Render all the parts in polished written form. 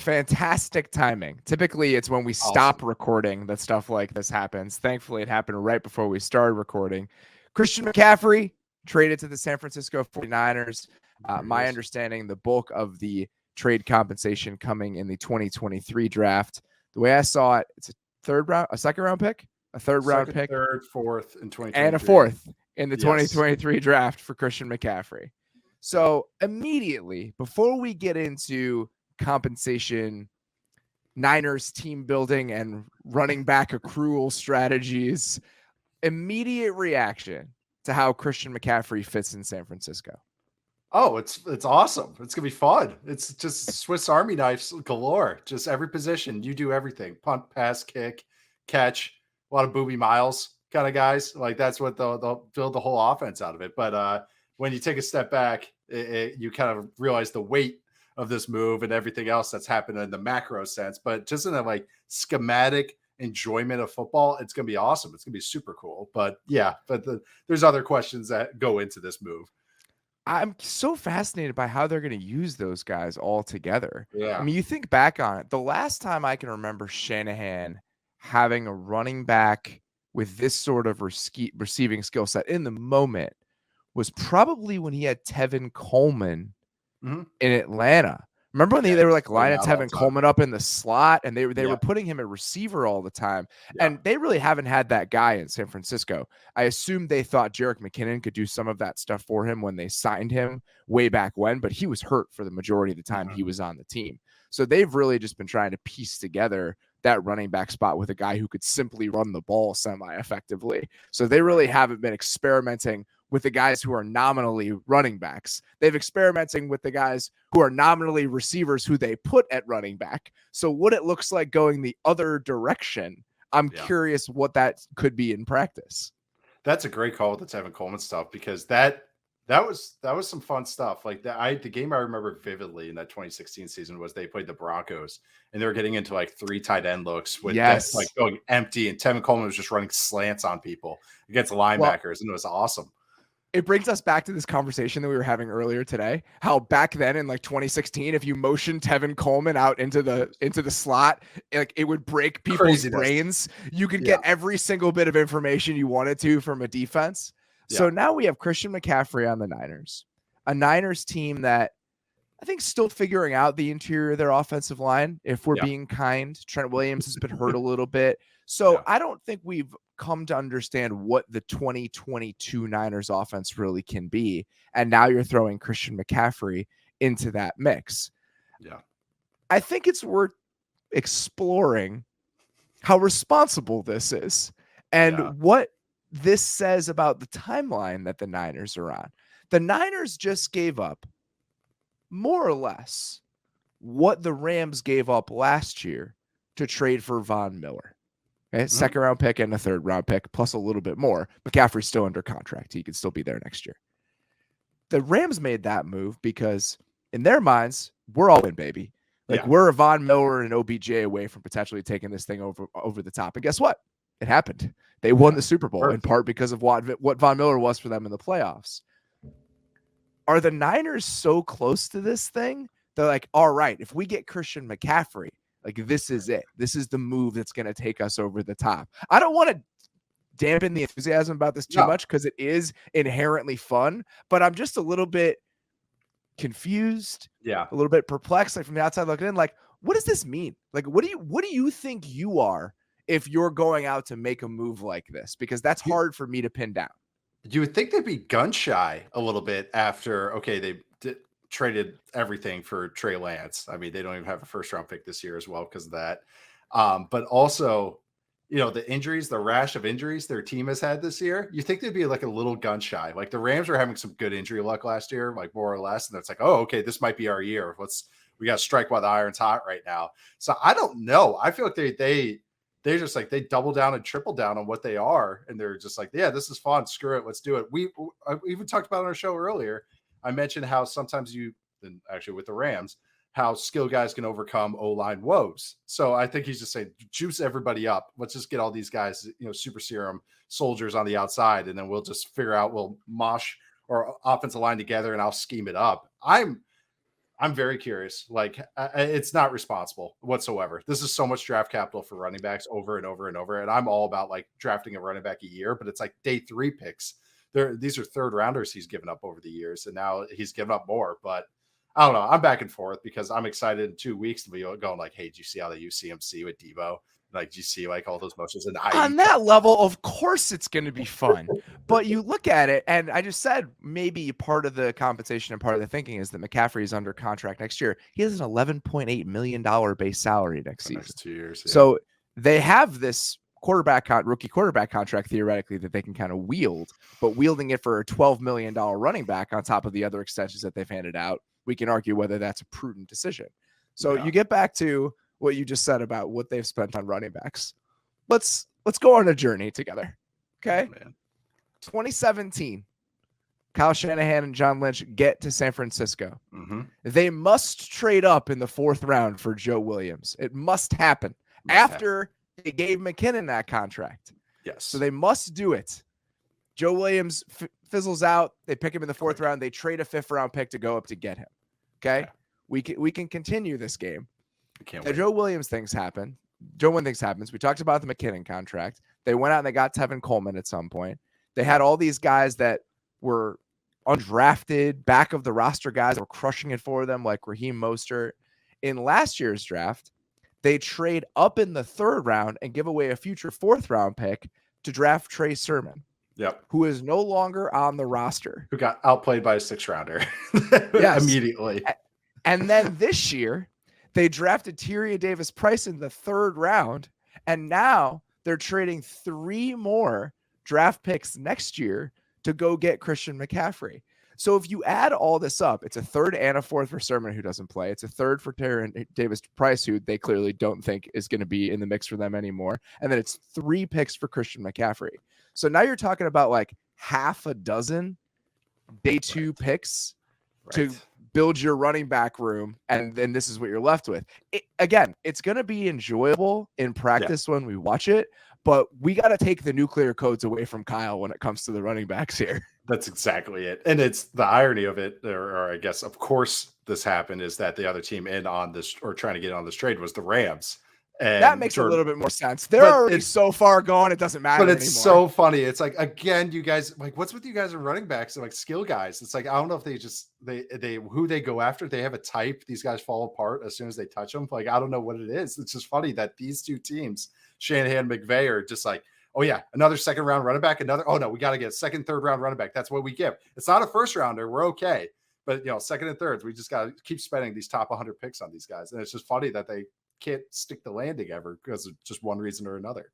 fantastic timing. Typically, it's when we stop recording that stuff like this happens. Thankfully, it happened right before we started recording. Christian McCaffrey traded to the San Francisco 49ers. My understanding, the bulk of the trade compensation coming in the 2023 draft. The way I saw it, it's a second round pick, a third round pick, third, fourth in 2023, and a fourth in the 2023 draft for Christian McCaffrey. So immediately, before we get into compensation, Niners team building and running back accrual strategies, immediate reaction to how Christian McCaffrey fits in San Francisco. Oh, it's awesome. It's going to be fun. It's just Swiss Army knives galore. Just every position. You do everything. Punt, pass, kick, catch. A lot of Booby Miles kind of guys. Like that's what they'll build the whole offense out of it. But when you take a step back, you kind of realize the weight of this move and everything else that's happened in the macro sense. But just in a like schematic enjoyment of football, it's going to be awesome. It's going to be super cool. But yeah, there's other questions that go into this move. I'm so fascinated by how they're going to use those guys all together. Yeah. I mean, you think back on it, the last time I can remember Shanahan having a running back with this sort of receiving skill set in the moment was probably when he had Tevin Coleman in Atlanta. Remember when they were like lining Tevin Coleman up in the slot and they were putting him at receiver all the time. Yeah. And they really haven't had that guy in San Francisco. I assume they thought Jerick McKinnon could do some of that stuff for him when they signed him way back when, but he was hurt for the majority of the time he was on the team. So they've really just been trying to piece together that running back spot with a guy who could simply run the ball semi-effectively. So they really haven't been experimenting with the guys who are nominally running backs. They've experimenting with the guys who are nominally receivers who they put at running back. So what it looks like going the other direction, I'm curious what that could be in practice. That's a great call with the Tevin Coleman stuff because that was some fun stuff. Like the game I remember vividly in that 2016 season was they played the Broncos and they were getting into like 3 tight end looks with that, like going empty, and Tevin Coleman was just running slants on people against linebackers, and it was awesome. It brings us back to this conversation that we were having earlier today, how back then in like 2016, if you motioned Tevin Coleman out into the slot, like it would break people's brains. You could get every single bit of information you wanted to from a defense. So now we have Christian McCaffrey on the Niners, a Niners team that I think still figuring out the interior of their offensive line. If we're being kind, Trent Williams has been hurt a little bit. So I don't think we've come to understand what the 2022 Niners offense really can be. And now you're throwing Christian McCaffrey into that mix. Yeah. I think it's worth exploring how responsible this is and what this says about the timeline that the Niners are on. The Niners just gave up more or less what the Rams gave up last year to trade for Von Miller. Okay? Second round pick and a third round pick, plus a little bit more. McCaffrey's still under contract. He could still be there next year. The Rams made that move because in their minds, we're all in, baby. Like we're a Von Miller and OBJ away from potentially taking this thing over the top. And guess what? It happened. They won the Super Bowl in part because of what Von Miller was for them in the playoffs. Are the Niners so close to this thing? They're like, all right, if we get Christian McCaffrey, like this is it. This is the move that's going to take us over the top. I don't want to dampen the enthusiasm about this too much because it is inherently fun, but I'm just a little bit confused, a little bit perplexed, like from the outside looking in, like, what does this mean? Like, what do you think you are if you're going out to make a move like this? Because that's hard for me to pin down. You would think they'd be gun shy a little bit after, they traded everything for Trey Lance. I mean, they don't even have a first round pick this year as well because of that. But also, the injuries, the rash of injuries their team has had this year, you think they'd be like a little gun shy. Like the Rams were having some good injury luck last year, like more or less. And it's like, this might be our year. We got to strike while the iron's hot right now. So I don't know. I feel like they just like, they double down and triple down on what they are. And they're just like, this is fun. Screw it. Let's do it. We even talked about on our show earlier. I mentioned how sometimes actually with the Rams, how skill guys can overcome O-line woes. So I think he's just saying, juice everybody up. Let's just get all these guys, super serum soldiers on the outside. And then we'll just figure out, we'll mosh our offensive line together and I'll scheme it up. I'm I'm very curious. Like, it's not responsible whatsoever. This is so much draft capital for running backs over and over and over. And I'm all about like drafting a running back a year, but it's like day 3 picks. These are third rounders he's given up over the years, and now he's given up more. But I don't know. I'm back and forth because I'm excited in 2 weeks to be going like, hey, did you see how they use CMC with Debo? Like, do you see like all those motions? And on that level, of course it's going to be fun. But you look at it, and I just said maybe part of the compensation and part of the thinking is that McCaffrey is under contract next year. He has an $11.8 million base salary next season. Next 2 years. Yeah. So they have this rookie quarterback contract theoretically that they can kind of wield, but wielding it for a $12 million running back on top of the other extensions that they've handed out, we can argue whether that's a prudent decision. So you get back to what you just said about what they've spent on running backs. Let's go on a journey together. Okay. Oh, 2017, Kyle Shanahan and John Lynch get to San Francisco. Mm-hmm. They must trade up in the 4th round for Joe Williams. It must happen after they gave McKinnon that contract. Yes. So they must do it. Joe Williams fizzles out. They pick him in the 4th round. They trade a 5th round pick to go up to get him. Okay. Yeah. We can continue this game. The Joe Williams things happen. Joe Williams things happens. We talked about the McKinnon contract. They went out and they got Tevin Coleman at some point. They had all these guys that were undrafted, back of the roster guys that were crushing it for them, like Raheem Mostert. In last year's draft, they trade up in the 3rd round and give away a future 4th round pick to draft Trey Sermon. Yep. Who is no longer on the roster. Who got outplayed by a 6th rounder immediately. And then this year, they drafted Tyria Davis-Price in the 3rd round, and now they're trading 3 more draft picks next year to go get Christian McCaffrey. So if you add all this up, it's a 3rd and a 4th for Sermon, who doesn't play. It's a 3rd for Tyria Davis-Price, who they clearly don't think is going to be in the mix for them anymore. And then it's 3 picks for Christian McCaffrey. So now you're talking about like half a dozen day 2 picks to build your running back room, and then this is what you're left with. Again, it's going to be enjoyable in practice when we watch it, but we got to take the nuclear codes away from Kyle when it comes to the running backs here. That's exactly it. And it's the irony of it, or I guess, of course, this happened, is that the other team in on this, or trying to get on this trade, was the Rams. And that makes a little bit more sense. They're already so far gone, it doesn't matter. But it's anymore. So funny. It's like, again, you guys, like, what's with you guys are running backs and like skill guys? It's like, I don't know if they who they go after. They have a type. These guys fall apart as soon as they touch them. Like, I don't know what it is. It's just funny that these 2 teams, Shanahan and McVay, are just like, oh yeah, another 2nd round running back. Oh no, we got to get a 2nd, 3rd round running back. That's what we give. It's not a 1st rounder. We're okay. But 2nd and 3rds, we just got to keep spending these top 100 picks on these guys. And it's just funny that they can't stick the landing ever because of just one reason or another.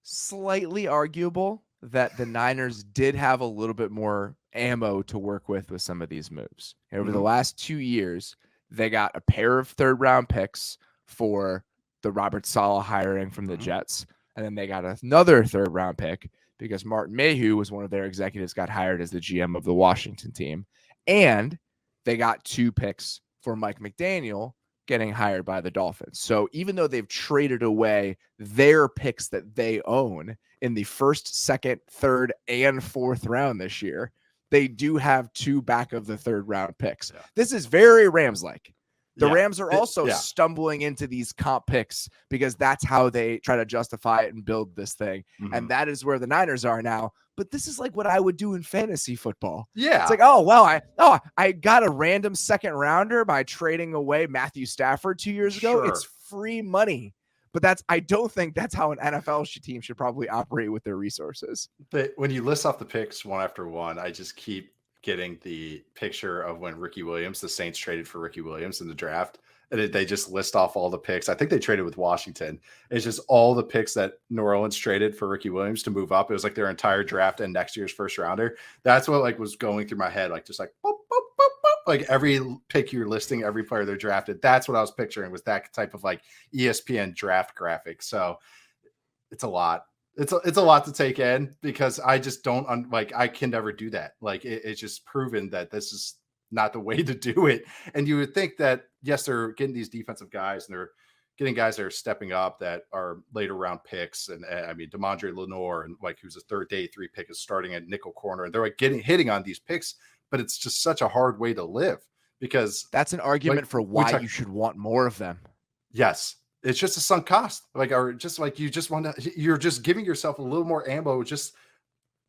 Slightly arguable that the Niners did have a little bit more ammo to work with some of these moves. Over the last 2 years, they got a pair of 3rd round picks for the Robert Saleh hiring from the Jets. And then they got another 3rd round pick because Martin Mayhew was one of their executives, got hired as the GM of the Washington team. And they got 2 picks for Mike McDaniel getting hired by the Dolphins. So even though they've traded away their picks that they own in the 1st, 2nd, 3rd, and 4th round this year, they do have 2 back of the 3rd round picks. Yeah. This is very Rams-like. The Rams are also stumbling into these comp picks because that's how they try to justify it and build this thing. And that is where the Niners are now. But this is like what I would do in fantasy football. Yeah. It's like, oh, well, I got a random 2nd rounder by trading away Matthew Stafford 2 years ago. Sure. It's free money. But I don't think that's how an NFL team should probably operate with their resources. But when you list off the picks one after one, I just keep getting the picture of when the Saints traded for Ricky Williams in the draft. And they just list off all the picks. I think they traded with Washington. It's just all the picks that New Orleans traded for Ricky Williams to move up. It was like their entire draft and next year's 1st rounder. That's what like was going through my head. Like just like, boop, boop, boop, boop. Like every pick you're listing, every player they're drafted. That's what I was picturing, was that type of like ESPN draft graphic. So it's a lot. It's a lot to take in because I just don't I can never do that. Like it's just proven that this is not the way to do it. And you would think that, yes, they're getting these defensive guys and they're getting guys that are stepping up that are later round picks. And I mean, DeMondre Lenore, and like, who's a 3rd day 3 pick, is starting at nickel corner, and they're like hitting on these picks, but it's just such a hard way to live because that's an argument for why you should want more of them. Yes. It's just a sunk cost. Or just like you're just giving yourself a little more ammo, just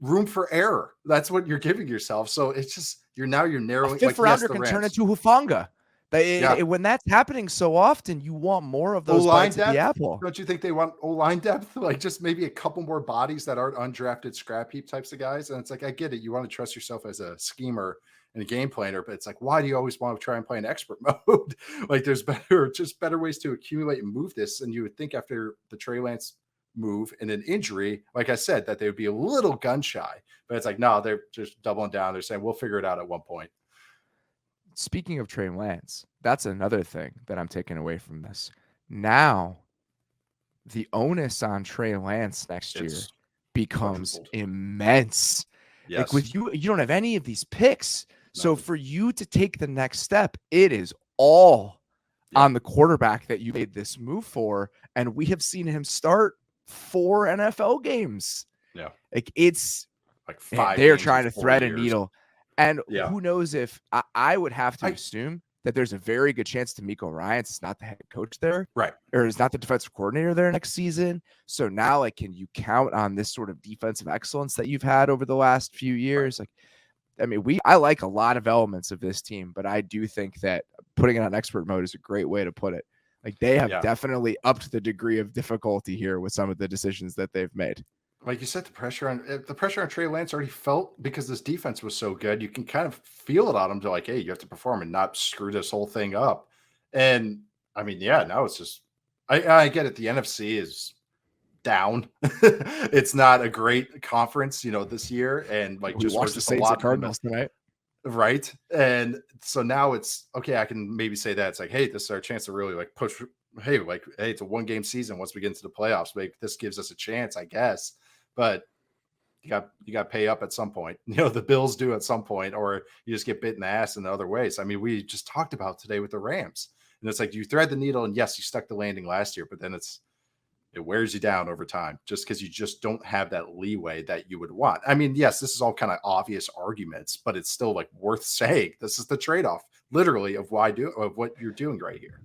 room for error. That's what you're giving yourself. So it's just, you're narrowing. A fifth rounder can turn into Hufanga. When that's happening so often, you want more of those bites at the apple. Don't you think they want O-line depth? Like just maybe a couple more bodies that aren't undrafted scrap heap types of guys. And it's like, I get it. You want to trust yourself as a schemer and a game planner, but it's like, why do you always want to try and play in expert mode? Like there's better ways to accumulate and move this. And you would think after the Trey Lance move and an injury, like I said, that they would be a little gun shy, but it's like, no, they're just doubling down. They're saying, we'll figure it out at one point. Speaking of Trey Lance, that's another thing that I'm taking away from this. Now, the onus on Trey Lance next year becomes immense. Yes. Like with you don't have any of these picks. So for you to take the next step, it is all on the quarterback that you made this move for. And we have seen him start 4 NFL games. Yeah. Like it's like 5. They're trying to thread a needle. And yeah. who knows if I would have to assume that there's a very good chance D'Amico Ryans is not the head coach there. Right. Or is not the defensive coordinator there next season. So now, like, can you count on this sort of defensive excellence that you've had over the last few years? Right. Like, I mean, I like a lot of elements of this team, but I do think that putting it on expert mode is a great way to put it. Like they have definitely upped the degree of difficulty here with some of the decisions that they've made. Like you said, the pressure on Trey Lance already felt because this defense was so good. You can kind of feel it on him to like, hey, you have to perform and not screw this whole thing up. And I mean, now it's just, I get it. The NFC is down. It's not a great conference, this year. And like, we watched the Saints and Cardinals tonight. Right. And so now it's okay. I can maybe say that it's like, hey, this is our chance to really like push. Hey, it's a 1-game season. Once we get into the playoffs, maybe this gives us a chance, I guess. But you got to pay up at some point. The Bills do at some point, or you just get bit in the ass in other ways. I mean, we just talked about today with the Rams, and it's like you thread the needle, and yes, you stuck the landing last year, but then it wears you down over time just because you just don't have that leeway that you would want. I mean, yes, this is all kind of obvious arguments, but it's still like worth saying. This is the trade-off, literally, of what you're doing right here.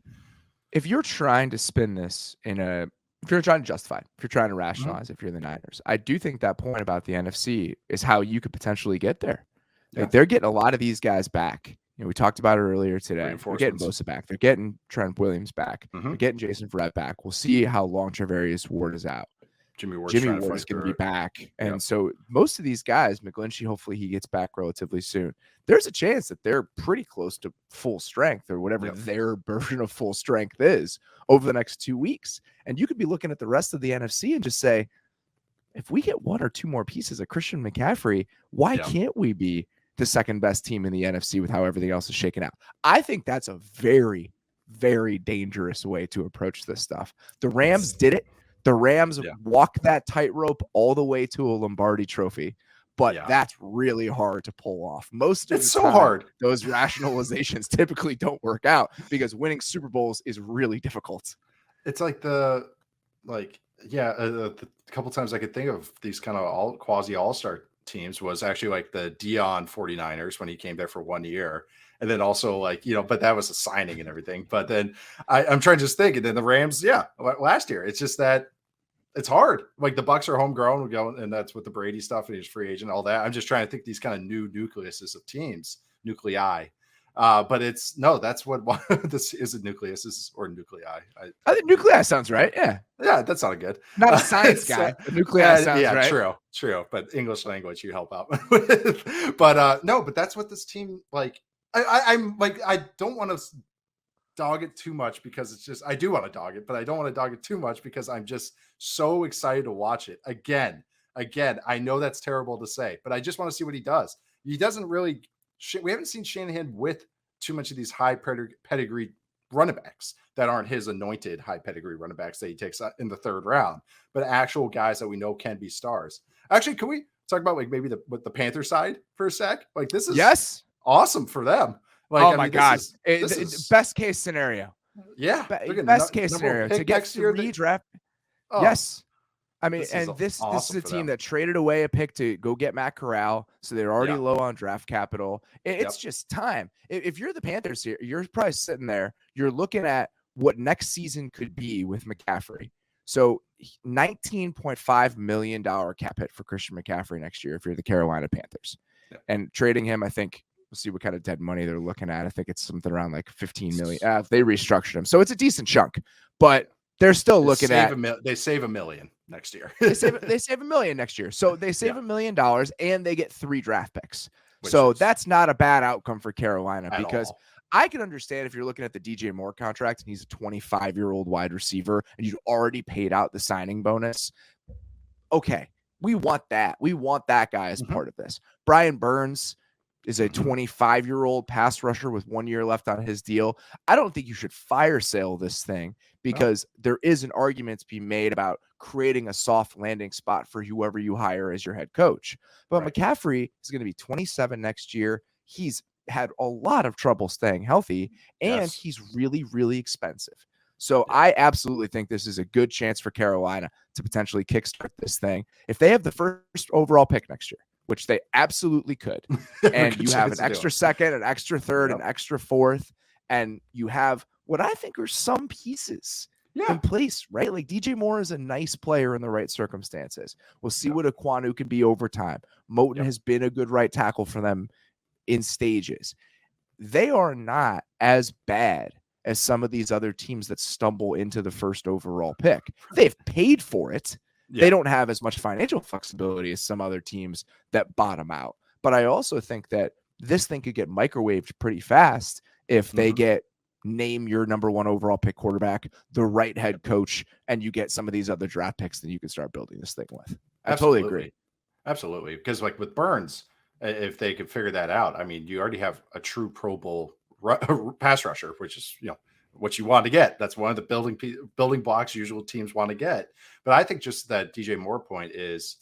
If you're trying to spin this if you're trying to justify, if you're trying to rationalize, if you're the Niners, I do think that point about the NFC is how you could potentially get there. Like they're getting a lot of these guys back. We talked about it earlier today. They're getting Bosa back. They're getting Trent Williams back. They're getting Jason Verrett back. We'll see how long Travarius Ward is out. Jimmy Ward is going to be back. And so most of these guys, McGlinchey, hopefully he gets back relatively soon. There's a chance that they're pretty close to full strength or whatever their version of full strength is over the next 2 weeks. And you could be looking at the rest of the NFC and just say, if we get 1 or 2 more pieces of Christian McCaffrey, why can't we be the second best team in the NFC with how everything else is shaken out? I think that's a very, very dangerous way to approach this stuff. The Rams did it. The Rams walked that tightrope all the way to a Lombardi trophy, but that's really hard to pull off. Most of it's so hard. Those rationalizations typically don't work out because winning Super Bowls is really difficult. It's like the couple times I could think of these kind of quasi all-star teams was actually like the Dion 49ers when he came there for 1 year. And then also but that was a signing and everything. But then I'm trying to just think, and then the Rams, last year, it's just that it's hard. Like the Bucks are homegrown, we go, and that's with the Brady stuff and he's free agent, all that. I'm just trying to think these kind of new nucleuses of teams, nuclei. But that's what this is. A nucleus or nuclei. I think nuclei sounds right. Yeah, that sounded good. Not a science guy. Nuclei sounds right. True. But English language, you help out with. But but that's what this team like. I'm like, I don't want to dog it too much because it's just, I do want to dog it, but I don't want to dog it too much because I'm just so excited to watch it again. I know that's terrible to say, but I just want to see what he does. He doesn't really, we haven't seen Shanahan with too much of these high pedigree running backs that aren't his anointed high pedigree running backs that he takes in the 3rd round, but actual guys that we know can be stars. Actually, can we talk about like maybe the Panther side for a sec? Like this is awesome for them. Like, my God. This is best case scenario. Yeah. Best case scenario to get to redraft. Yes. I mean, this is a team that traded away a pick to go get Matt Corral, so they're already low on draft capital. It's just time. If you're the Panthers here, you're probably sitting there. You're looking at what next season could be with McCaffrey. So $19.5 million cap hit for Christian McCaffrey next year if you're the Carolina Panthers. Yeah. And trading him, I think we'll see what kind of dead money they're looking at. I think it's something around like $15 million. They restructured him, so it's a decent chunk, but they're still looking at they save $1 million next year. they save $1 million next year. So they save $1 million and they get 3 draft picks. So that's not a bad outcome for Carolina, because I can understand if you're looking at the DJ Moore contract and he's a 25-year-old wide receiver and you'd already paid out the signing bonus. Okay, we want that. We want that guy as part of this. Brian Burns is a 25-year-old pass rusher with 1 year left on his deal. I don't think you should fire sale this thing, because there is an argument to be made about creating a soft landing spot for whoever you hire as your head coach. But McCaffrey is going to be 27 next year. He's had a lot of trouble staying healthy, and he's really, really expensive. So I absolutely think this is a good chance for Carolina to potentially kickstart this thing. If they have the first overall pick next year, which they absolutely could, and you have an extra second, an extra third, an extra fourth, and you have what I think are some pieces in place, right? Like DJ Moore is a nice player in the right circumstances. We'll see what Ekwonu can be over time. Moten has been a good right tackle for them in stages. They are not as bad as some of these other teams that stumble into the first overall pick. They've paid for it. They don't have as much financial flexibility as some other teams that bottom out. But I also think that this thing could get microwaved pretty fast if they get name your number 1 overall pick quarterback, the right head coach, and you get some of these other draft picks, then you can start building this thing with. I totally agree. Absolutely. Because like with Burns, if they could figure that out, I mean, you already have a true Pro Bowl pass rusher, which is, what you want to get. That's one of the building blocks usual teams want to get. But I think just that DJ Moore point is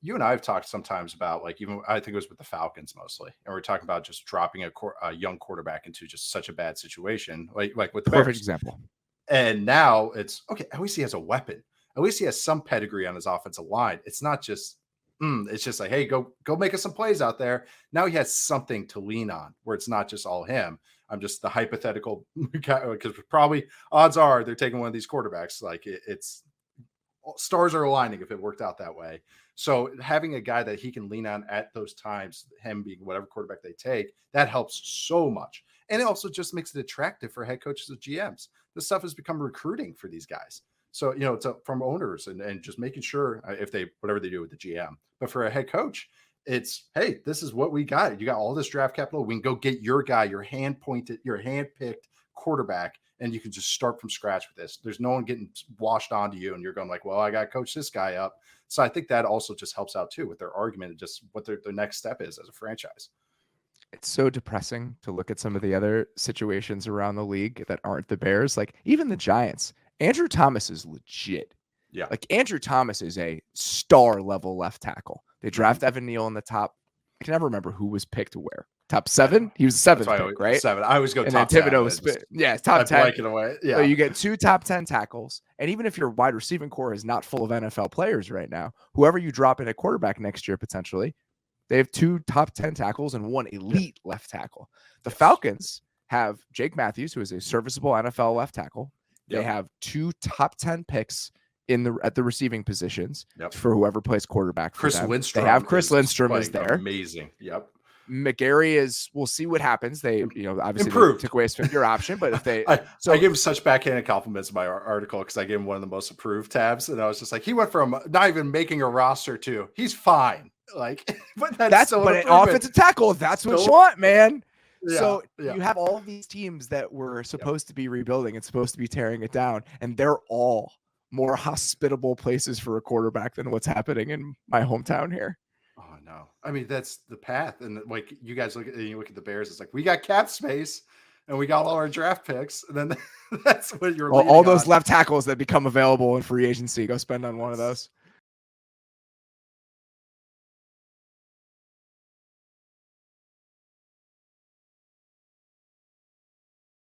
you and I have talked sometimes about, like, even I think it was with the Falcons mostly, and we're talking about just dropping a young quarterback into just such a bad situation, like with the perfect Bears. Example. And now it's okay. At least he has a weapon. At least he has some pedigree on his offensive line. It's not just it's just like, hey, go make us some plays out there. Now he has something to lean on where it's not just all him. I'm just the hypothetical, because probably odds are they're taking one of these quarterbacks. Like it's stars are aligning if it worked out that way. So having a guy that he can lean on at those times, him being whatever quarterback they take, that helps so much. And it also just makes it attractive for head coaches and GMs. This stuff has become recruiting for these guys. So, it's from owners and just making sure if they, whatever they do with the GM, but for a head coach, it's, hey, this is what we got. You got all this draft capital. We can go get your guy, your hand-picked quarterback, and you can just start from scratch with this. There's no one getting washed onto you, and you're going like, well, I got to coach this guy up. So I think that also just helps out too with their argument and just what their next step is as a franchise. It's so depressing to look at some of the other situations around the league that aren't the Bears. Like even the Giants, Andrew Thomas is legit. Yeah. Like Andrew Thomas is a star level left tackle. They draft Evan Neal in the top. I can never remember who was picked where. Top 7? He was the 7th pick, right? 7. I always go and top 10. And then Thibodeau was top 10. It away. Yeah. So you get 2 top 10 tackles. And even if your wide receiving core is not full of NFL players right now, whoever you drop in at quarterback next year, potentially, they have 2 top 10 tackles and 1 elite left tackle. The Falcons have Jake Matthews, who is a serviceable NFL left tackle. They have 2 top 10 picks at the receiving positions for whoever plays quarterback for Chris them. Lindstrom. They have Chris Lindstrom is there. Amazing. Yep. McGarry is, we'll see what happens. They, obviously improved. They took away his 5th-year option, but if they, I gave him such backhanded compliments in my article because I gave him one of the most approved tabs, and I was just like, he went from not even making a roster to he's fine. Like, but that's so an offensive tackle. That's what you want, man. Yeah, so you have all these teams that were supposed to be rebuilding and supposed to be tearing it down, and they're all more hospitable places for a quarterback than what's happening in my hometown here. Oh no. I mean, that's the path. And like you guys look at the Bears, it's like we got cap space and we got all our draft picks. And then that's what you're all those left tackles that become available in free agency. Go spend on one of those.